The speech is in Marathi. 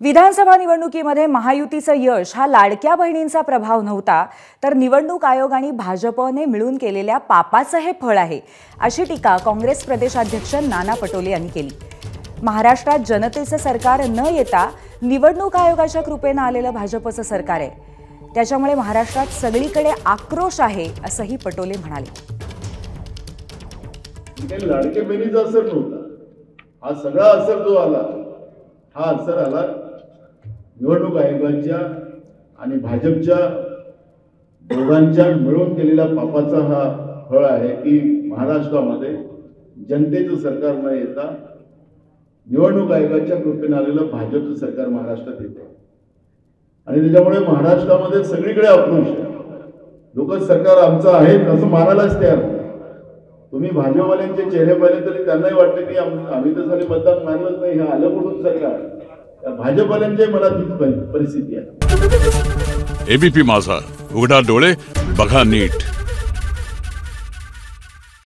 विधानसभा निवडणुकीमध्ये महायुतीचं यश हा लाडक्या बहिणींचा प्रभाव नव्हता, तर निवडणूक आयोग आणि भाजपने मिळून केलेल्या पापाचं हे फळ आहे, अशी टीका काँग्रेस प्रदेशाध्यक्ष नाना पटोले यांनी केली। महाराष्ट्रात जनतेचं सरकार न येता निवडणूक आयोगाच्या कृपेने आलेलं भाजपचं सरकार आहे, त्याच्यामुळे महाराष्ट्रात सगळीकडे आक्रोश आहे, असंही पटोले म्हणाले। लाडके बहिणीचा असर नव्हता, हा सगळा असर जो आला हा असर आला निवडणूक आयोगाच्या आणि भाजपच्या दोघांच्या मिळून केलेल्या पापाचा हा फळ आहे की महाराष्ट्रामध्ये जनतेचं सरकार न येता निवडणूक आयोगाच्या कृपेने आलेलं भाजपचं सरकार महाराष्ट्रात येते आणि त्याच्यामुळे महाराष्ट्रामध्ये सगळीकडे आक्रोश आहे। लोक सरकार आमचं आहे असं मानायलाच तयार नाही। तुम्ही भाजपवाल्यांचे चेहरे पाहिले तरी त्यांनाही वाटतं की आम्ही तर साले मतदान मानलंच नाही, हे आलं कुठून सरकार। भाजपवाल्यांच्या मनात ही परिस्थिती आहे। एबीपी माझा, उघडा डोळे बघा नीट।